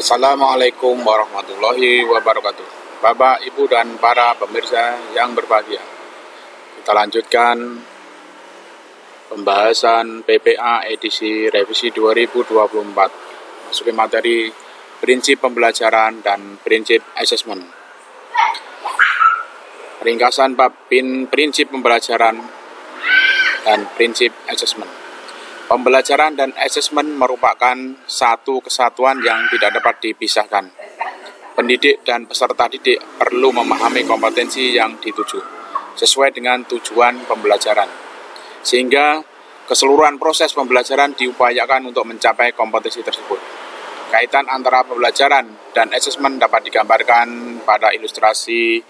Assalamualaikum warahmatullahi wabarakatuh. Bapak, Ibu, dan para pemirsa yang berbahagia, kita lanjutkan pembahasan PPA edisi revisi 2024. Masuki materi prinsip pembelajaran dan prinsip asesmen. Ringkasan bab prinsip pembelajaran dan prinsip asesmen. Pembelajaran dan asesmen merupakan satu kesatuan yang tidak dapat dipisahkan. Pendidik dan peserta didik perlu memahami kompetensi yang dituju, sesuai dengan tujuan pembelajaran. Sehingga keseluruhan proses pembelajaran diupayakan untuk mencapai kompetensi tersebut. Kaitan antara pembelajaran dan asesmen dapat digambarkan pada ilustrasi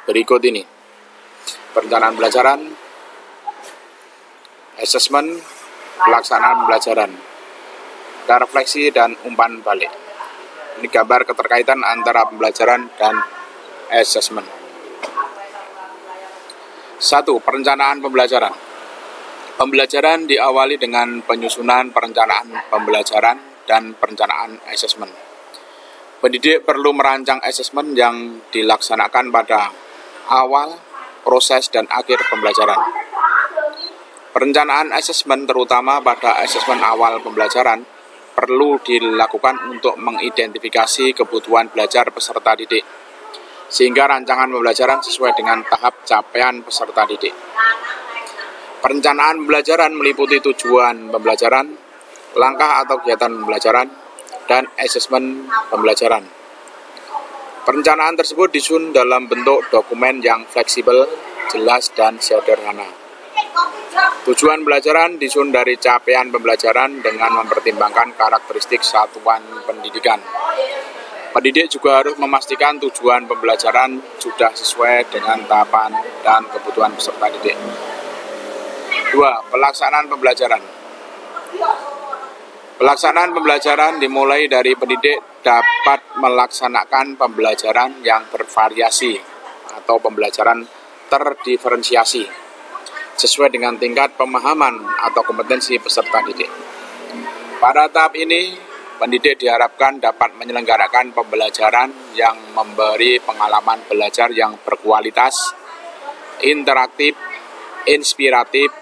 berikut ini. Perencanaan pembelajaran, asesmen, pelaksanaan pembelajaran, dan refleksi dan umpan balik. Ini gambar keterkaitan antara pembelajaran dan asesmen. 1. Perencanaan pembelajaran. Pembelajaran diawali dengan penyusunan perencanaan pembelajaran dan perencanaan asesmen. Pendidik perlu merancang asesmen yang dilaksanakan pada awal, proses, dan akhir pembelajaran. Perencanaan asesmen terutama pada asesmen awal pembelajaran perlu dilakukan untuk mengidentifikasi kebutuhan belajar peserta didik, sehingga rancangan pembelajaran sesuai dengan tahap capaian peserta didik. Perencanaan pembelajaran meliputi tujuan pembelajaran, langkah atau kegiatan pembelajaran, dan asesmen pembelajaran. Perencanaan tersebut disusun dalam bentuk dokumen yang fleksibel, jelas, dan sederhana. Tujuan pembelajaran disusun dari capaian pembelajaran dengan mempertimbangkan karakteristik satuan pendidikan. Pendidik juga harus memastikan tujuan pembelajaran sudah sesuai dengan tahapan dan kebutuhan peserta didik. 2. Pelaksanaan pembelajaran. Pelaksanaan pembelajaran dimulai dari pendidik dapat melaksanakan pembelajaran yang bervariasi atau pembelajaran terdiferensiasi sesuai dengan tingkat pemahaman atau kompetensi peserta didik. Pada tahap ini, pendidik diharapkan dapat menyelenggarakan pembelajaran yang memberi pengalaman belajar yang berkualitas, interaktif, inspiratif,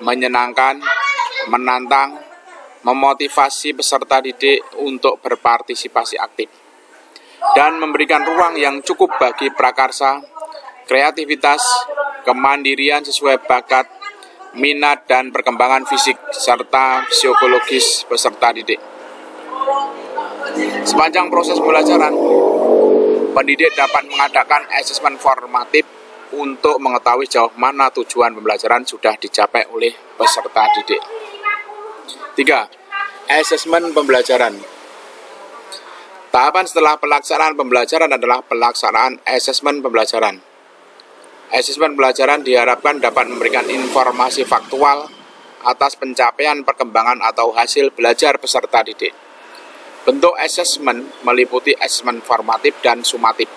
menyenangkan, menantang, memotivasi peserta didik untuk berpartisipasi aktif, dan memberikan ruang yang cukup bagi prakarsa, kreativitas, kemandirian sesuai bakat, minat, dan perkembangan fisik serta psikologis peserta didik. Sepanjang proses pembelajaran, pendidik dapat mengadakan asesmen formatif untuk mengetahui jauh mana tujuan pembelajaran sudah dicapai oleh peserta didik. 3. Asesmen pembelajaran. Tahapan setelah pelaksanaan pembelajaran adalah pelaksanaan asesmen pembelajaran. Asesmen pembelajaran diharapkan dapat memberikan informasi faktual atas pencapaian perkembangan atau hasil belajar peserta didik. Bentuk asesmen meliputi asesmen formatif dan sumatif.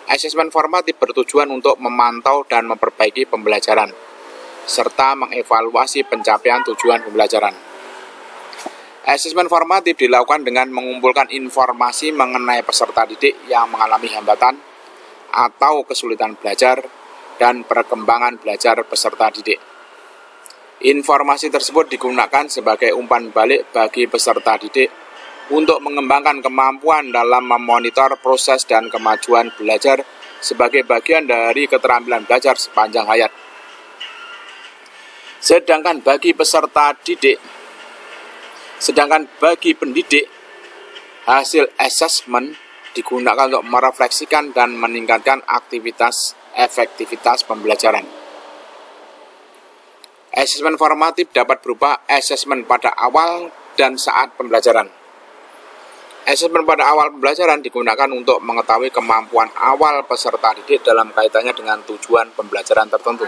Asesmen formatif bertujuan untuk memantau dan memperbaiki pembelajaran, serta mengevaluasi pencapaian tujuan pembelajaran. Asesmen formatif dilakukan dengan mengumpulkan informasi mengenai peserta didik yang mengalami hambatan atau kesulitan belajar dan perkembangan belajar peserta didik. Informasi tersebut digunakan sebagai umpan balik bagi peserta didik untuk mengembangkan kemampuan dalam memonitor proses dan kemajuan belajar sebagai bagian dari keterampilan belajar sepanjang hayat. Sedangkan bagi pendidik, hasil asesmen digunakan untuk merefleksikan dan meningkatkan efektivitas pembelajaran. Asesmen formatif dapat berupa asesmen pada awal dan saat pembelajaran. Asesmen pada awal pembelajaran digunakan untuk mengetahui kemampuan awal peserta didik dalam kaitannya dengan tujuan pembelajaran tertentu,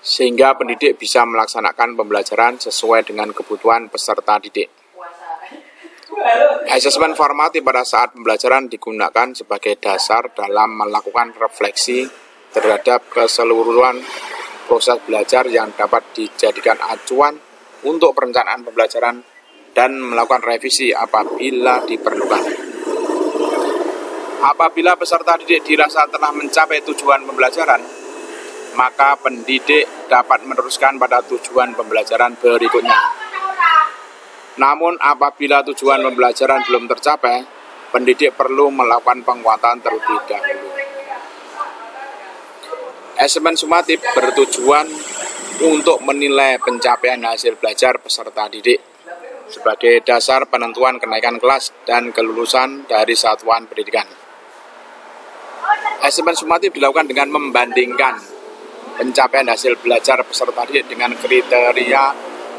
sehingga pendidik bisa melaksanakan pembelajaran sesuai dengan kebutuhan peserta didik. Asesmen formatif pada saat pembelajaran digunakan sebagai dasar dalam melakukan refleksi terhadap keseluruhan proses belajar yang dapat dijadikan acuan untuk perencanaan pembelajaran dan melakukan revisi apabila diperlukan. Apabila peserta didik dirasa telah mencapai tujuan pembelajaran, maka pendidik dapat meneruskan pada tujuan pembelajaran berikutnya. Namun apabila tujuan pembelajaran belum tercapai, pendidik perlu melakukan penguatan terlebih dahulu. Asesmen sumatif bertujuan untuk menilai pencapaian hasil belajar peserta didik sebagai dasar penentuan kenaikan kelas dan kelulusan dari satuan pendidikan. Asesmen sumatif dilakukan dengan membandingkan pencapaian hasil belajar peserta didik dengan kriteria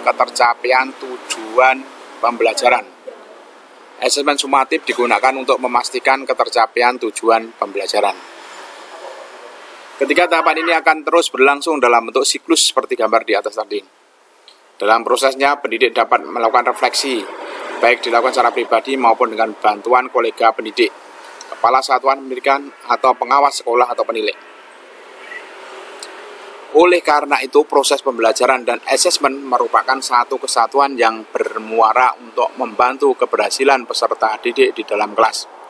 ketercapaian tujuan pembelajaran. Asesmen sumatif digunakan untuk memastikan ketercapaian tujuan pembelajaran. Ketiga tahapan ini akan terus berlangsung dalam bentuk siklus seperti gambar di atas tadi. Dalam prosesnya, pendidik dapat melakukan refleksi, baik dilakukan secara pribadi maupun dengan bantuan kolega pendidik, kepala satuan pendidikan, atau pengawas sekolah atau penilai. Oleh karena itu, proses pembelajaran dan asesmen merupakan satu kesatuan yang bermuara untuk membantu keberhasilan peserta didik di dalam kelas.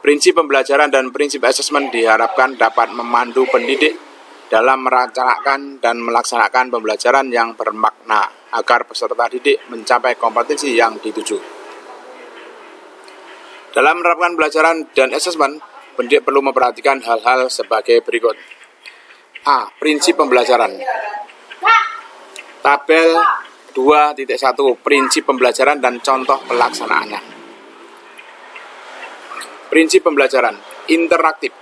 Prinsip pembelajaran dan prinsip asesmen diharapkan dapat memandu pendidik dalam merencanakan dan melaksanakan pembelajaran yang bermakna agar peserta didik mencapai kompetensi yang dituju. Dalam menerapkan pembelajaran dan asesmen, pendidik perlu memperhatikan hal-hal sebagai berikut. A. Prinsip pembelajaran. Tabel 2.1 Prinsip pembelajaran dan contoh pelaksanaannya. Prinsip pembelajaran interaktif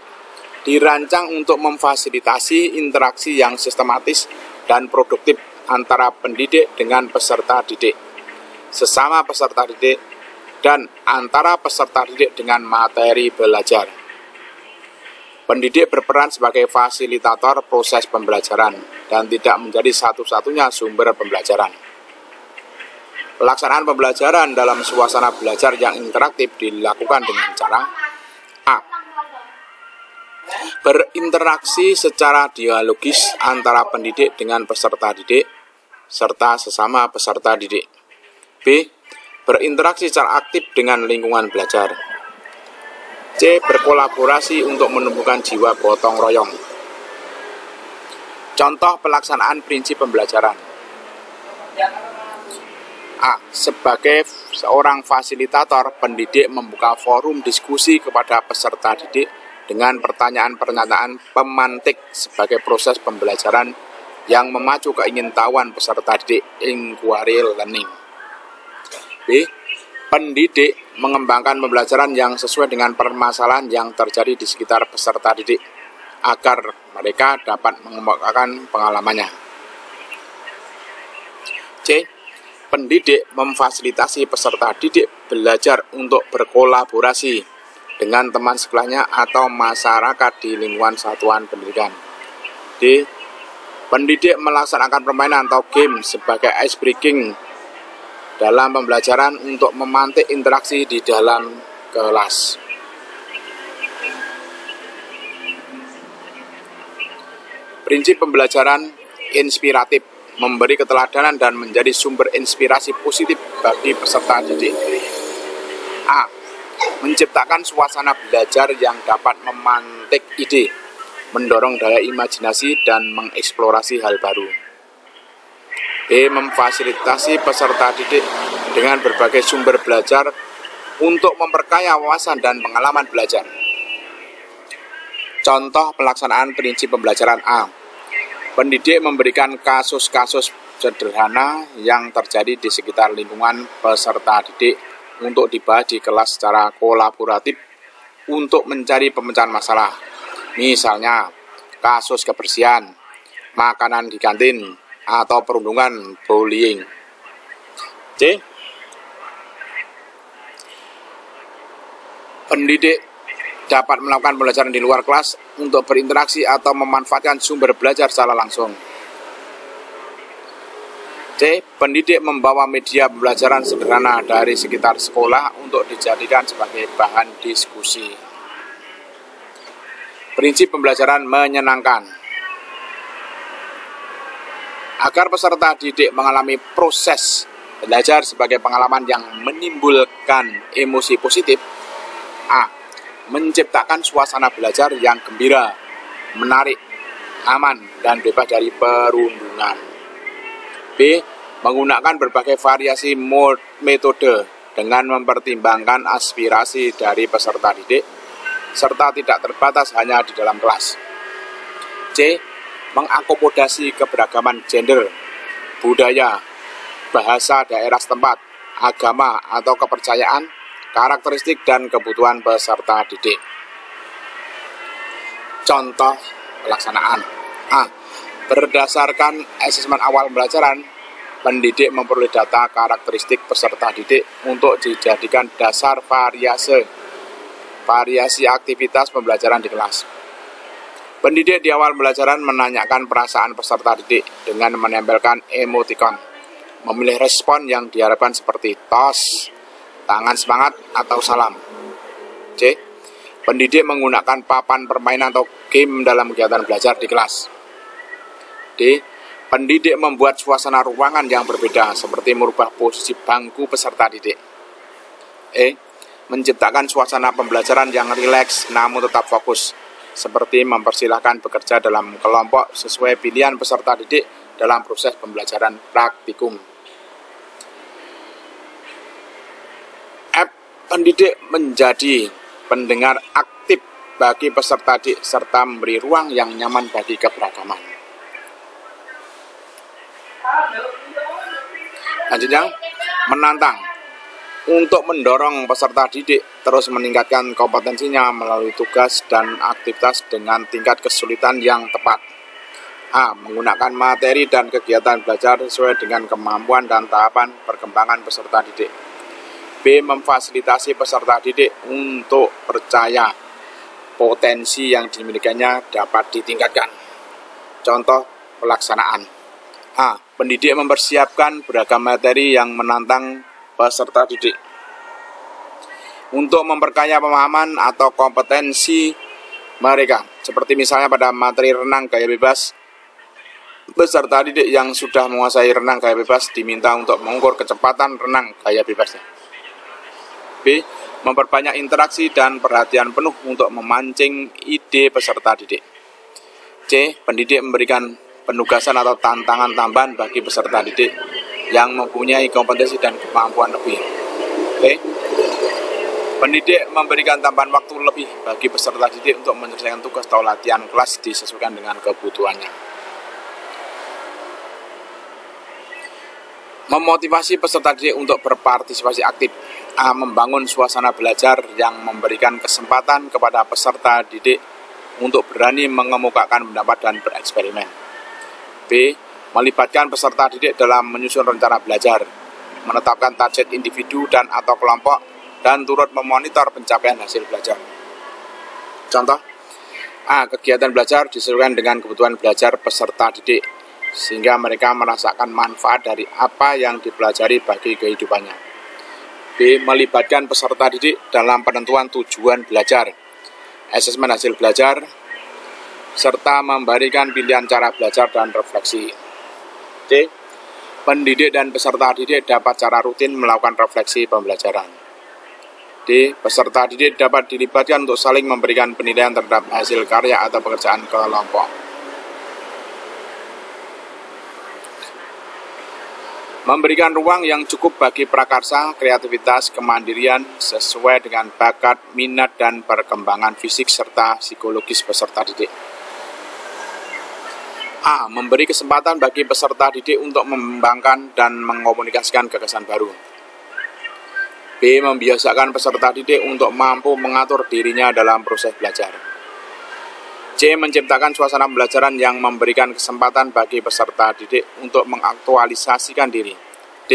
dirancang untuk memfasilitasi interaksi yang sistematis dan produktif antara pendidik dengan peserta didik, sesama peserta didik, dan antara peserta didik dengan materi belajar. Pendidik berperan sebagai fasilitator proses pembelajaran dan tidak menjadi satu-satunya sumber pembelajaran. Pelaksanaan pembelajaran dalam suasana belajar yang interaktif dilakukan dengan cara A. Berinteraksi secara dialogis antara pendidik dengan peserta didik serta sesama peserta didik. B. Berinteraksi secara aktif dengan lingkungan belajar. C. Berkolaborasi untuk menumbuhkan jiwa gotong royong. Contoh pelaksanaan prinsip pembelajaran. A. Sebagai seorang fasilitator, pendidik membuka forum diskusi kepada peserta didik dengan pertanyaan-pernyataan pemantik sebagai proses pembelajaran yang memacu keingintahuan peserta didik, inquiry learning. B. Pendidik mengembangkan pembelajaran yang sesuai dengan permasalahan yang terjadi di sekitar peserta didik agar mereka dapat mengembangkan pengalamannya. C. Pendidik memfasilitasi peserta didik belajar untuk berkolaborasi dengan teman sekolahnya atau masyarakat di lingkungan satuan pendidikan. D. Pendidik melaksanakan permainan atau game sebagai ice breaking dalam pembelajaran untuk memantik interaksi di dalam kelas. Prinsip pembelajaran inspiratif memberi keteladanan dan menjadi sumber inspirasi positif bagi peserta didik. A. Menciptakan suasana belajar yang dapat memantik ide, mendorong daya imajinasi dan mengeksplorasi hal baru. B. Memfasilitasi peserta didik dengan berbagai sumber belajar untuk memperkaya wawasan dan pengalaman belajar. Contoh pelaksanaan prinsip pembelajaran A. Pendidik memberikan kasus-kasus sederhana yang terjadi di sekitar lingkungan peserta didik untuk dibahas di kelas secara kolaboratif untuk mencari pemecahan masalah. Misalnya, kasus kebersihan, makanan di kantin, atau perundungan bullying. C. Pendidik dapat melakukan pembelajaran di luar kelas untuk berinteraksi atau memanfaatkan sumber belajar secara langsung. C. Pendidik membawa media pembelajaran sederhana dari sekitar sekolah untuk dijadikan sebagai bahan diskusi. Prinsip pembelajaran menyenangkan. Agar peserta didik mengalami proses Belajar sebagai pengalaman yang menimbulkan emosi positif. A. Menciptakan suasana belajar yang gembira, menarik, aman, dan bebas dari perundungan. B. Menggunakan berbagai variasi metode dengan mempertimbangkan aspirasi dari peserta didik, serta tidak terbatas hanya di dalam kelas. C. Mengakomodasi keberagaman gender, budaya, bahasa daerah setempat, agama atau kepercayaan, karakteristik dan kebutuhan peserta didik. Contoh pelaksanaan. A. Berdasarkan asesmen awal pembelajaran, pendidik memperoleh data karakteristik peserta didik untuk dijadikan dasar variasi aktivitas pembelajaran di kelas. Pendidik di awal pembelajaran menanyakan perasaan peserta didik dengan menempelkan emotikon, memilih respon yang diharapkan seperti tos, tangan semangat, atau salam. C. Pendidik menggunakan papan permainan atau game dalam kegiatan belajar di kelas. D. Pendidik membuat suasana ruangan yang berbeda seperti merubah posisi bangku peserta didik. E. Menciptakan suasana pembelajaran yang rileks namun tetap fokus, seperti mempersilahkan bekerja dalam kelompok sesuai pilihan peserta didik dalam proses pembelajaran praktikum. Pendidik menjadi pendengar aktif bagi peserta didik serta memberi ruang yang nyaman bagi keberagaman. Lanjutnya, menantang. Untuk mendorong peserta didik terus meningkatkan kompetensinya melalui tugas dan aktivitas dengan tingkat kesulitan yang tepat. A. Menggunakan materi dan kegiatan belajar sesuai dengan kemampuan dan tahapan perkembangan peserta didik. B. Memfasilitasi peserta didik untuk percaya potensi yang dimilikinya dapat ditingkatkan. Contoh pelaksanaan. A. Pendidik mempersiapkan beragam materi yang menantang peserta didik untuk memperkaya pemahaman atau kompetensi mereka. Seperti misalnya pada materi renang gaya bebas, peserta didik yang sudah menguasai renang gaya bebas diminta untuk mengukur kecepatan renang gaya bebasnya. B. Memperbanyak interaksi dan perhatian penuh untuk memancing ide peserta didik. C. Pendidik memberikan penugasan atau tantangan tambahan bagi peserta didik yang mempunyai kompetensi dan kemampuan lebih. B. Pendidik memberikan tambahan waktu lebih bagi peserta didik untuk menyelesaikan tugas atau latihan kelas disesuaikan dengan kebutuhannya. Memotivasi peserta didik untuk berpartisipasi aktif. A. Membangun suasana belajar yang memberikan kesempatan kepada peserta didik untuk berani mengemukakan pendapat dan bereksperimen. B. Melibatkan peserta didik dalam menyusun rencana belajar, menetapkan target individu dan atau kelompok, dan turut memonitor pencapaian hasil belajar. Contoh. A. Kegiatan belajar disesuaikan dengan kebutuhan belajar peserta didik, sehingga mereka merasakan manfaat dari apa yang dipelajari bagi kehidupannya. B. Melibatkan peserta didik dalam penentuan tujuan belajar, asesmen hasil belajar, serta memberikan pilihan cara belajar dan refleksi. D. Pendidik dan peserta didik dapat secara rutin melakukan refleksi pembelajaran. D. Peserta didik dapat dilibatkan untuk saling memberikan penilaian terhadap hasil karya atau pekerjaan kelompok. Memberikan ruang yang cukup bagi prakarsa, kreativitas, kemandirian sesuai dengan bakat, minat, dan perkembangan fisik serta psikologis peserta didik. A. Memberi kesempatan bagi peserta didik untuk mengembangkan dan mengkomunikasikan gagasan baru. B. Membiasakan peserta didik untuk mampu mengatur dirinya dalam proses belajar. C. Menciptakan suasana pembelajaran yang memberikan kesempatan bagi peserta didik untuk mengaktualisasikan diri. D.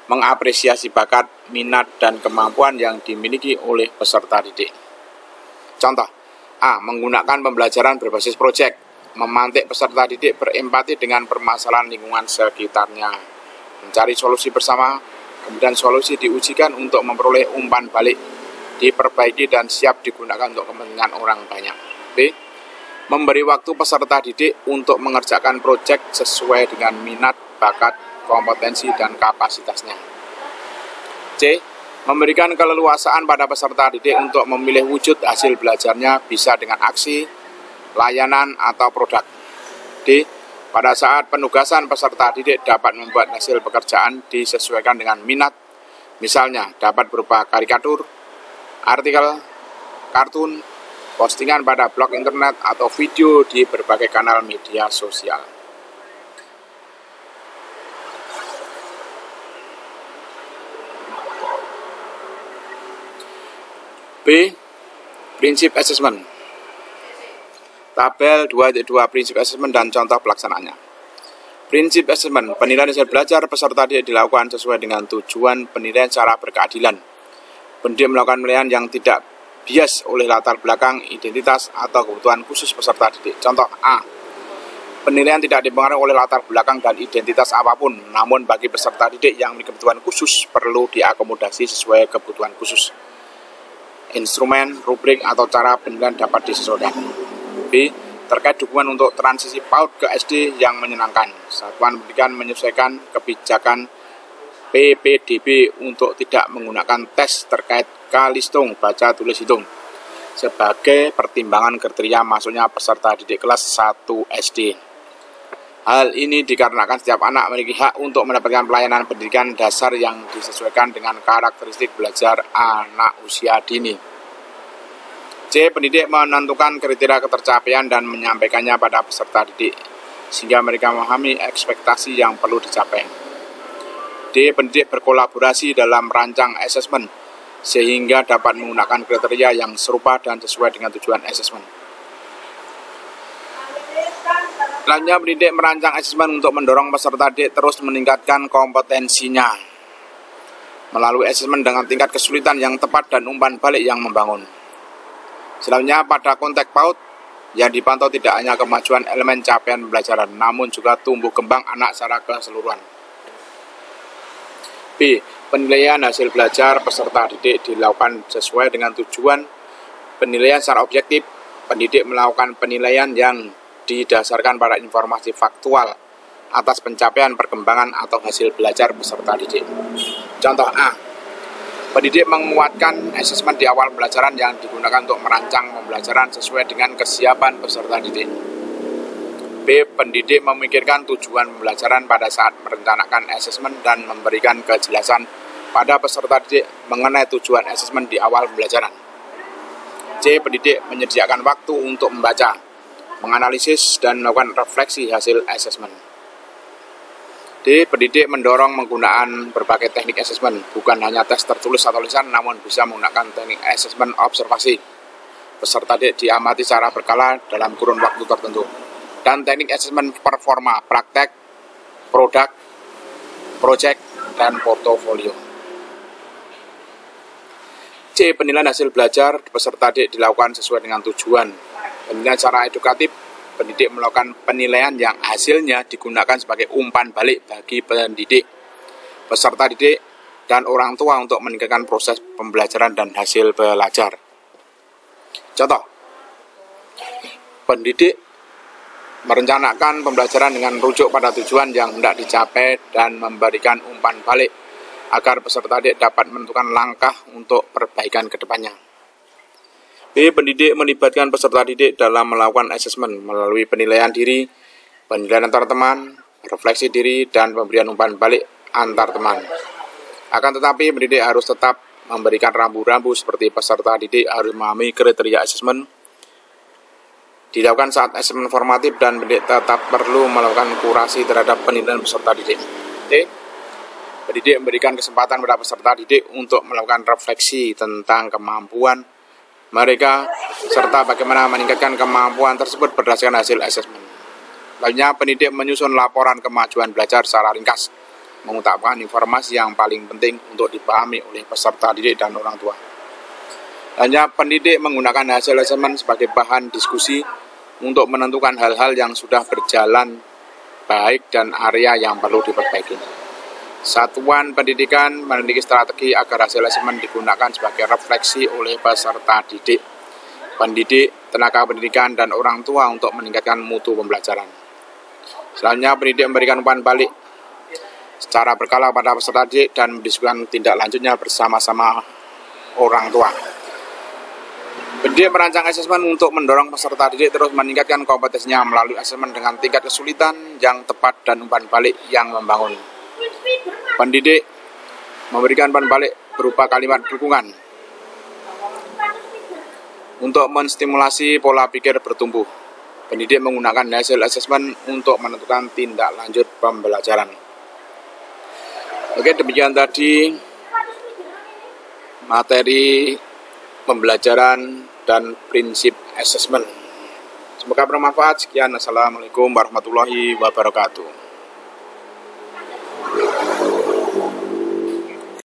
Mengapresiasi bakat, minat, dan kemampuan yang dimiliki oleh peserta didik. Contoh. A. Menggunakan pembelajaran berbasis proyek, memantik peserta didik berempati dengan permasalahan lingkungan sekitarnya, mencari solusi bersama, kemudian solusi diujikan untuk memperoleh umpan balik, diperbaiki dan siap digunakan untuk kepentingan orang banyak. B. Memberi waktu peserta didik untuk mengerjakan proyek sesuai dengan minat, bakat, kompetensi dan kapasitasnya. C. Memberikan keleluasaan pada peserta didik untuk memilih wujud hasil belajarnya bisa dengan aksi, layanan, atau produk. D. Pada saat penugasan peserta didik dapat membuat hasil pekerjaan disesuaikan dengan minat, misalnya dapat berupa karikatur, artikel, kartun, postingan pada blog internet, atau video di berbagai kanal media sosial. B. Prinsip assessment. Tabel 2.2 prinsip assessment dan contoh pelaksanaannya. Prinsip assessment, penilaian hasil belajar peserta didik dilakukan sesuai dengan tujuan penilaian secara berkeadilan. Pendidik melakukan penilaian yang tidak bias oleh latar belakang, identitas, atau kebutuhan khusus peserta didik. Contoh A. Penilaian tidak dipengaruhi oleh latar belakang dan identitas apapun, namun bagi peserta didik yang memiliki kebutuhan khusus perlu diakomodasi sesuai kebutuhan khusus. Instrumen, rubrik, atau cara penilaian dapat disesuaikan. B. Terkait dukungan untuk transisi PAUD ke SD yang menyenangkan. Satuan pendidikan menyesuaikan kebijakan PPDB untuk tidak menggunakan tes terkait Kalistung, baca tulis hitung, sebagai pertimbangan kriteria masuknya peserta didik kelas 1 SD. Hal ini dikarenakan setiap anak memiliki hak untuk mendapatkan pelayanan pendidikan dasar yang disesuaikan dengan karakteristik belajar anak usia dini. C. Pendidik menentukan kriteria ketercapaian dan menyampaikannya pada peserta didik, sehingga mereka memahami ekspektasi yang perlu dicapai. D. Pendidik berkolaborasi dalam merancang asesmen, sehingga dapat menggunakan kriteria yang serupa dan sesuai dengan tujuan asesmen. Selanjutnya, pendidik merancang asesmen untuk mendorong peserta didik terus meningkatkan kompetensinya melalui asesmen dengan tingkat kesulitan yang tepat dan umpan balik yang membangun. Selanjutnya, pada konteks PAUD yang dipantau tidak hanya kemajuan elemen capaian pembelajaran, namun juga tumbuh kembang anak secara keseluruhan. B. Penilaian hasil belajar peserta didik dilakukan sesuai dengan tujuan penilaian secara objektif. Pendidik melakukan penilaian yang didasarkan pada informasi faktual atas pencapaian perkembangan atau hasil belajar peserta didik. Contoh A. Pendidik menguatkan asesmen di awal pembelajaran yang digunakan untuk merancang pembelajaran sesuai dengan kesiapan peserta didik. B. Pendidik memikirkan tujuan pembelajaran pada saat merencanakan asesmen dan memberikan kejelasan pada peserta didik mengenai tujuan asesmen di awal pembelajaran. C. Pendidik menyediakan waktu untuk membaca, menganalisis, dan melakukan refleksi hasil asesmen. D. Pendidik mendorong penggunaan berbagai teknik asesmen, bukan hanya tes tertulis atau tulisan, namun bisa menggunakan teknik asesmen observasi. Peserta didik diamati secara berkala dalam kurun waktu tertentu. Dan teknik asesmen performa, praktek, produk, project, dan portofolio. C. Penilaian hasil belajar peserta didik dilakukan sesuai dengan tujuan. Penilaian secara edukatif, pendidik melakukan penilaian yang hasilnya digunakan sebagai umpan balik bagi pendidik, peserta didik, dan orang tua untuk meningkatkan proses pembelajaran dan hasil belajar. Contoh, pendidik merencanakan pembelajaran dengan rujuk pada tujuan yang hendak dicapai dan memberikan umpan balik agar peserta didik dapat menentukan langkah untuk perbaikan ke depannya. B. Pendidik melibatkan peserta didik dalam melakukan asesmen melalui penilaian diri, penilaian antar teman, refleksi diri, dan pemberian umpan balik antar teman. Akan tetapi, pendidik harus tetap memberikan rambu-rambu seperti peserta didik harus memahami kriteria asesmen dilakukan saat asesmen formatif, dan pendidik tetap perlu melakukan kurasi terhadap penilaian peserta didik. D. Pendidik memberikan kesempatan pada peserta didik untuk melakukan refleksi tentang kemampuan mereka, serta bagaimana meningkatkan kemampuan tersebut berdasarkan hasil asesmen. Lainnya, pendidik menyusun laporan kemajuan belajar secara ringkas, mengutamakan informasi yang paling penting untuk dipahami oleh peserta didik dan orang tua. Lainnya, pendidik menggunakan hasil asesmen sebagai bahan diskusi untuk menentukan hal-hal yang sudah berjalan baik dan area yang perlu diperbaiki. Satuan pendidikan memiliki strategi agar hasil asesmen digunakan sebagai refleksi oleh peserta didik, pendidik, tenaga pendidikan, dan orang tua untuk meningkatkan mutu pembelajaran. Selanjutnya, pendidik memberikan umpan balik. secara berkala pada peserta didik dan mendiskusikan tindak lanjutnya bersama-sama orang tua. Pendidik merancang asesmen untuk mendorong peserta didik terus meningkatkan kompetensinya melalui asesmen dengan tingkat kesulitan yang tepat dan umpan balik yang membangun. Pendidik memberikan umpan balik berupa kalimat dukungan untuk menstimulasi pola pikir bertumbuh. Pendidik menggunakan hasil asesmen untuk menentukan tindak lanjut pembelajaran. Oke, demikian tadi materi pembelajaran dan prinsip asesmen. Semoga bermanfaat. Sekian, assalamualaikum warahmatullahi wabarakatuh.